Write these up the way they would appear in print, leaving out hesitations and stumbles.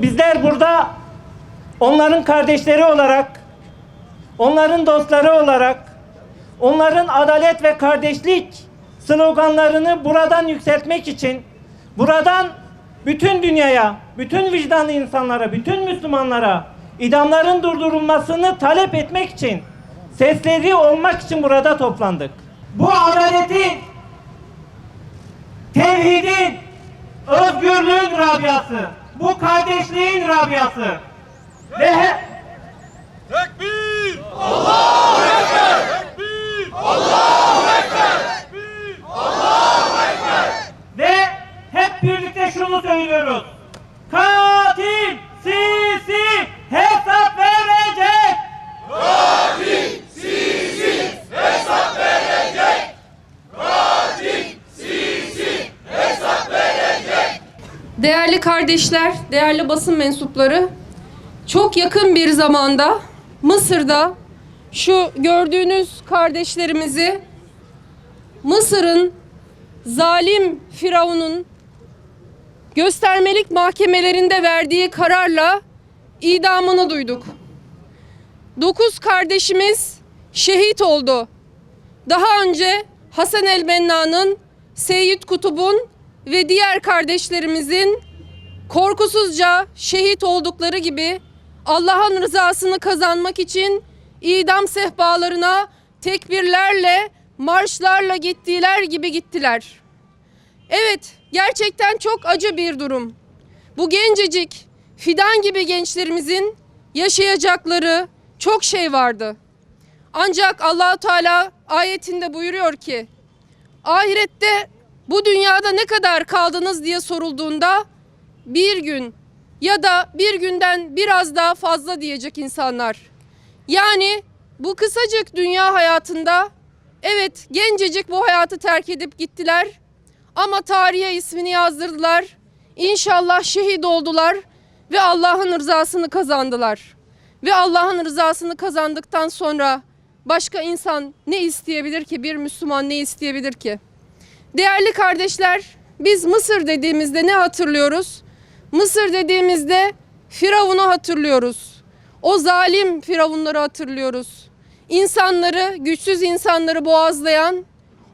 Bizler burada onların kardeşleri olarak, onların dostları olarak, onların adalet ve kardeşlik sloganlarını buradan yükseltmek için, buradan bütün dünyaya, bütün vicdanlı insanlara, bütün Müslümanlara idamların durdurulmasını talep etmek için, sesleri olmak için burada toplandık. Bu adaletin, tevhidin, özgürlüğün Rabiası, bu kardeşliğin Rabiası ve Tekbir! Allahu Ekber! Tekbir! Allahu Ekber! Tekbir! Allahu Ekber! ve hep birlikte şunu söylüyoruz. Katil Sisi hesap verecek. Katil Sisi hesap verecek. Katil Sisi hesap verecek. Değerli kardeşler, değerli basın mensupları, çok yakın bir zamanda Mısır'da şu gördüğünüz kardeşlerimizi Mısır'ın zalim Firavun'un göstermelik mahkemelerinde verdiği kararla idamını duyduk. 9 kardeşimiz şehit oldu. Daha önce Hasan el-Benna'nın, Seyyid Kutub'un ve diğer kardeşlerimizin korkusuzca şehit oldukları gibi Allah'ın rızasını kazanmak için idam sehpalarına tekbirlerle, marşlarla gittiler gibi gittiler. Evet, gerçekten çok acı bir durum. Bu gencecik, fidan gibi gençlerimizin yaşayacakları çok şey vardı. Ancak Allah-u Teala ayetinde buyuruyor ki, ahirette bu dünyada ne kadar kaldınız diye sorulduğunda bir gün ya da bir günden biraz daha fazla diyecek insanlar. Yani bu kısacık dünya hayatında evet gencecik bu hayatı terk edip gittiler ama tarihe ismini yazdırdılar. İnşallah şehit oldular ve Allah'ın rızasını kazandılar. Ve Allah'ın rızasını kazandıktan sonra başka insan ne isteyebilir ki? Bir Müslüman ne isteyebilir ki? Değerli kardeşler, biz Mısır dediğimizde ne hatırlıyoruz? Mısır dediğimizde Firavun'u hatırlıyoruz. O zalim Firavunları hatırlıyoruz. İnsanları, güçsüz insanları boğazlayan,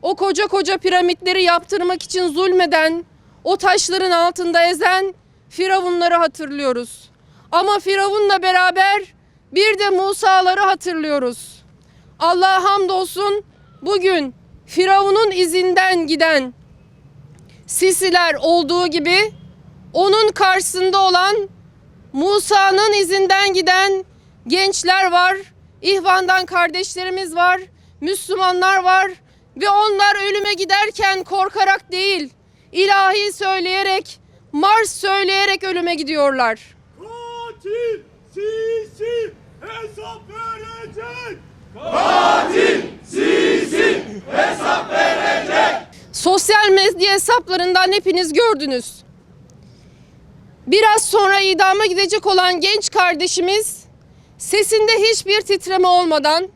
o koca koca piramitleri yaptırmak için zulmeden, o taşların altında ezen Firavunları hatırlıyoruz. Ama Firavun'la beraber bir de Musa'ları hatırlıyoruz. Allah'a hamdolsun bugün Firavun'un izinden giden Sisiler olduğu gibi onun karşısında olan Musa'nın izinden giden gençler var, İhvan'dan kardeşlerimiz var, Müslümanlar var ve onlar ölüme giderken korkarak değil, ilahi söyleyerek, marş söyleyerek ölüme gidiyorlar. Katil Sisi hesap verecek. Katil Sisi hesap verecek. Sosyal medya hesaplarından hepiniz gördünüz. Biraz sonra idama gidecek olan genç kardeşimiz sesinde hiçbir titreme olmadan,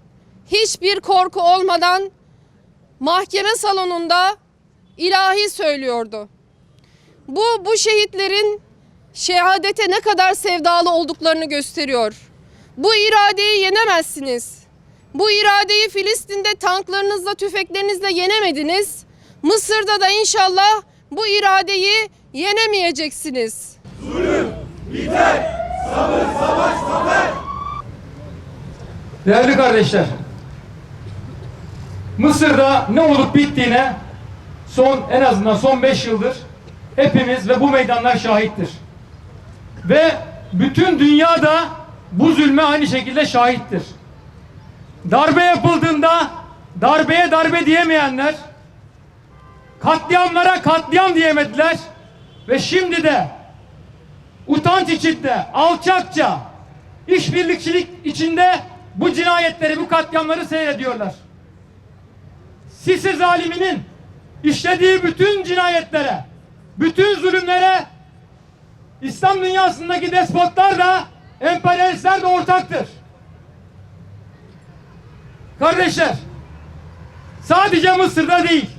hiçbir korku olmadan mahkeme salonunda ilahi söylüyordu. Bu şehitlerin şehadete ne kadar sevdalı olduklarını gösteriyor. Bu iradeyi yenemezsiniz. Bu iradeyi Filistin'de tanklarınızla, tüfeklerinizle yenemediniz. Mısır'da da inşallah bu iradeyi yenemeyeceksiniz. Zulüm biter, sabır savaş zafer. Değerli kardeşler, Mısır'da ne olup bittiğine en azından son 5 yıldır hepimiz ve bu meydanlar şahittir. Ve bütün dünya da bu zulme aynı şekilde şahittir. Darbe yapıldığında darbeye darbe diyemeyenler, katliamlara katliam diyemediler ve şimdi de utanç içinde, alçakça, işbirlikçilik içinde bu cinayetleri, bu katliamları seyrediyorlar. Sisi zaliminin işlediği bütün cinayetlere, bütün zulümlere İslam dünyasındaki despotlar da, emperyalistler de ortaktır. Kardeşler, sadece Mısır'da değil,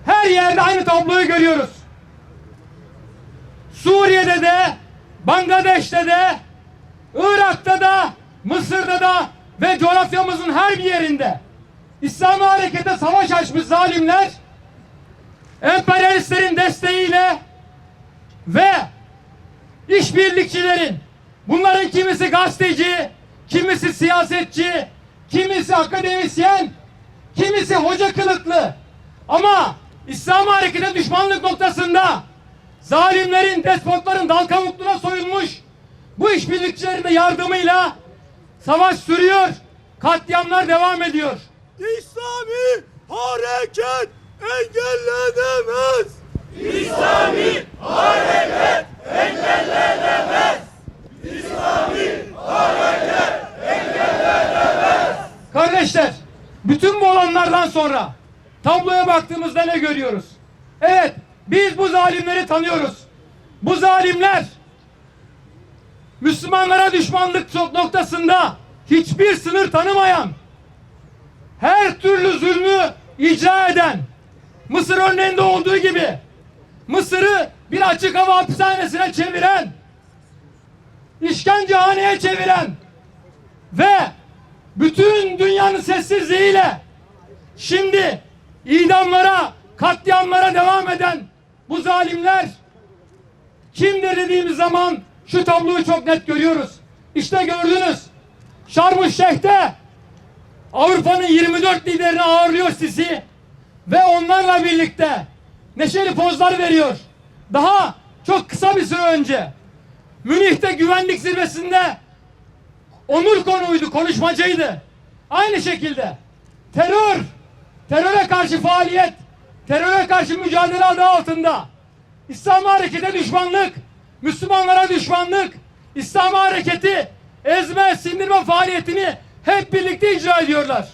her yerde aynı tabloyu görüyoruz. Suriye'de de, Bangladeş'te de, Irak'ta da, Mısır'da da ve coğrafyamızın her bir yerinde İslam harekete savaş açmış zalimler, emperyalistlerin desteğiyle ve işbirlikçilerin, bunların kimisi gazeteci, kimisi siyasetçi, kimisi akademisyen, kimisi hoca kılıklı, ama İslam harekete düşmanlık noktasında zalimlerin, despotların dal kavukluğuna soyulmuş bu işbirlikçilerin de yardımıyla savaş sürüyor, katliamlar devam ediyor. İslami hareket engellenemez. İslami hareket engellenemez. İslami hareket engellenemez. Kardeşler, bütün bu olanlardan sonra tabloya baktığımızda ne görüyoruz? Evet, biz bu zalimleri tanıyoruz. Bu zalimler Müslümanlara düşmanlık noktasında hiçbir sınır tanımayan, her türlü zulmü icra eden, Mısır örneğinde olduğu gibi Mısır'ı bir açık hava hapishanesine çeviren, işkencehaneye çeviren ve bütün dünyanın sessizliğiyle şimdi idamlara, katliamlara devam eden bu zalimler kimdir dediğimiz zaman şu tabloyu çok net görüyoruz. İşte gördünüz, Şarm-ı Şeyh'te Avrupa'nın 24 liderini ağırlıyor Sisi ve onlarla birlikte neşeli pozlar veriyor. Daha çok kısa bir süre önce Münih'te güvenlik zirvesinde onur konuydu, konuşmacıydı. Aynı şekilde teröre karşı faaliyet, teröre karşı mücadele adı altında İslam harekete düşmanlık, Müslümanlara düşmanlık, İslam hareketi ezme, sindirme faaliyetini hep birlikte icra ediyorlar.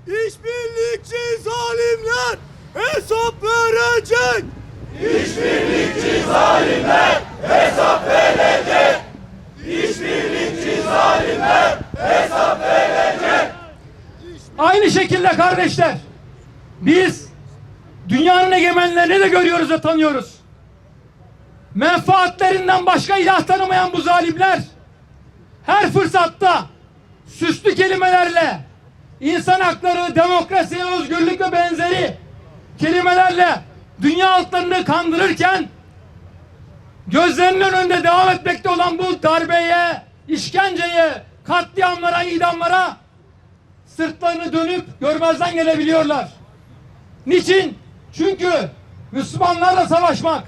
İşbirlikçi zalimler hesap verecek. İşbirlikçi zalimler hesap verecek. İşbirlikçi zalimler hesap verecek. Aynı şekilde kardeşler, biz dünyanın egemenlerini de görüyoruz ve tanıyoruz. Menfaatlerinden başka ilah tanımayan bu zalimler her fırsatta süslü kelimelerle insan hakları, demokrasi, özgürlük ve benzeri kelimelerle dünya halklarını kandırırken gözlerinin önünde devam etmekte olan bu darbeye, işkenceye, katliamlara, idamlara sırtlarını dönüp görmezden gelebiliyorlar. Niçin? Çünkü Müslümanlarla savaşmak,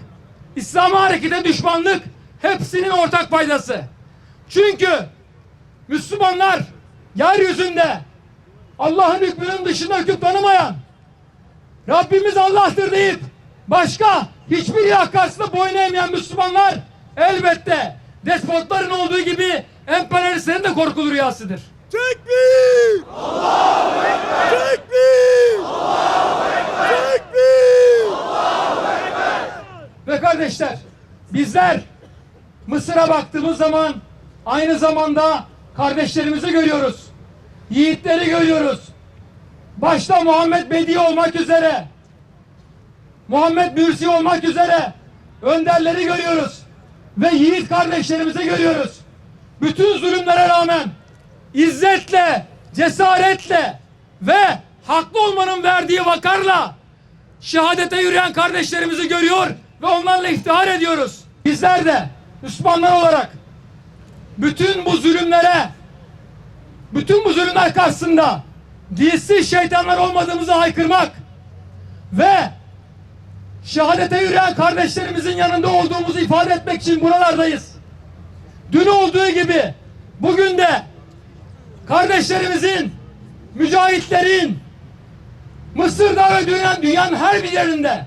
İslam harekete düşmanlık hepsinin ortak paydası. Çünkü Müslümanlar yeryüzünde Allah'ın hükmünün dışında hüküm tanımayan, Rabbimiz Allah'tır deyip başka hiçbir ilah karşısında boyun eğmeyen Müslümanlar elbette despotların olduğu gibi emperyalistlerin de korkulu rüyasıdır. Tekbir! Allahu Ekber! Tekbir! Allahu Ekber! Tekbir! Allahu Ekber! Ve kardeşler, bizler Mısır'a baktığımız zaman aynı zamanda kardeşlerimizi görüyoruz. Yiğitleri görüyoruz. Başta Muhammed Bedi olmak üzere, Muhammed Mürsi olmak üzere önderleri görüyoruz. Ve yiğit kardeşlerimizi görüyoruz. Bütün zulümlere rağmen izzetle, cesaretle ve haklı olmanın verdiği vakarla şehadete yürüyen kardeşlerimizi görüyor ve onlarla iftihar ediyoruz. Bizler de Müslümanlar olarak bütün bu zulümlere, bütün bu zulümler karşısında dilsiz şeytanlar olmadığımızı haykırmak ve şehadete yürüyen kardeşlerimizin yanında olduğumuzu ifade etmek için buralardayız. Dün olduğu gibi bugün de kardeşlerimizin, mücahitlerin Mısır'da ve dünyanın her bir yerinde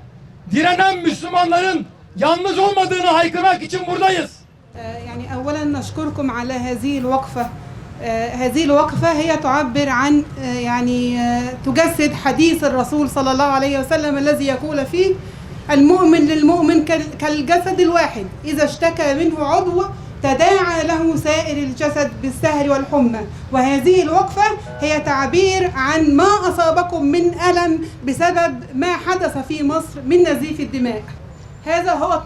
direnen Müslümanların yalnız olmadığını haykırmak için buradayız. يعني أولا نشكركم على هذه الوقفة هذه الوقفة هي تعبر عن تجسد حديث الرسول صلى الله عليه وسلم الذي يقول فيه: المؤمن للمؤمن كالجسد الواحد، إذا اشتكى منه عضو تداعى له سائر الجسد بالسهر والحمى. وهذه الوقفة هي تعبير عن ما أصابكم من ألم بسبب ما حدث في مصر من نزيف الدماء. هذا هو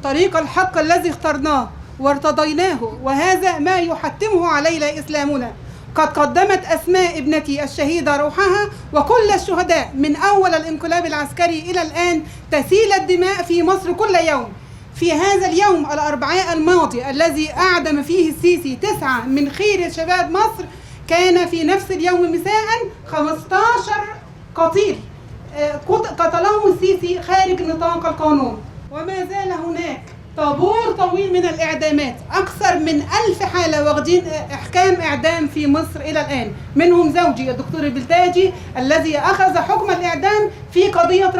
طريق الحق الذي اخترناه وارتضيناه، وهذا ما يحتمه علينا إسلامنا. قد قدمت أسماء ابنتي الشهيدة روحها وكل الشهداء من أول الانقلاب العسكري إلى الآن تسيل الدماء في مصر كل يوم. في هذا اليوم الأربعاء الماضي الذي أعدم فيه السيسي 9 من خير شباب مصر، كان في نفس اليوم مساء 15 قتيل قتلهم السيسي خارج نطاق القانون. وما زال هناك طابور طويل من الإعدامات، أكثر من 1000 حالة واخدين إحكام إعدام في مصر إلى الآن، منهم زوجي الدكتور البلتاجي الذي أخذ حكم الإعدام في قضية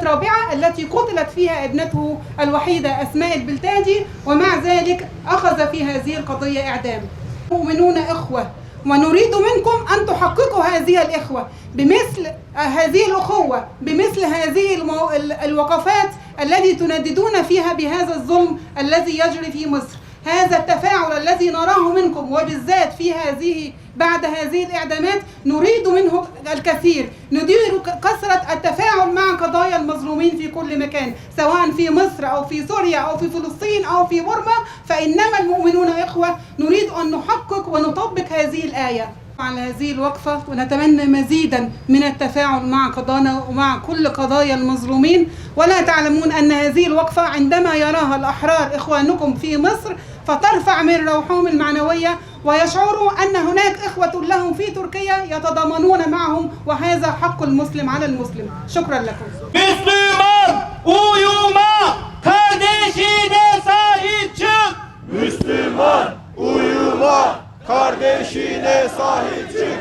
رابعة التي قتلت فيها ابنته الوحيدة أسماء البلتاجي، ومع ذلك أخذ في هذه القضية إعدام. المؤمنون إخوة، ونريد منكم أن تحققوا هذه الإخوة بمثل هذه الأخوة، بمثل هذه الوقفات التي تنددون فيها بهذا الظلم الذي يجري في مصر. هذا التفاعل الذي نراه منكم، وبالذات بعد هذه الإعدامات، نريد منه الكثير. ندير كثرة التفاعل مع قضايا المظلومين في كل مكان، سواء في مصر أو في سوريا أو في فلسطين أو في بورما، فإنما المؤمنون إخوة. نريد أن نحقق ونطبق هذه الآية على هذه الوقفة، ونتمنى مزيدا من التفاعل مع قضانا ومع كل قضايا المظلومين. ولا تعلمون أن هذه الوقفة عندما يراها الأحرار إخوانكم في مصر فترفع من روحهم المعنوية، ويشعروا أن هناك إخوة لهم في تركيا يتضامنون معهم، وهذا حق المسلم على المسلم. شكرا لكم. Müslüman uyuma, kardeşine sahip çık. Müslüman uyuma, kardeşine sahip çık.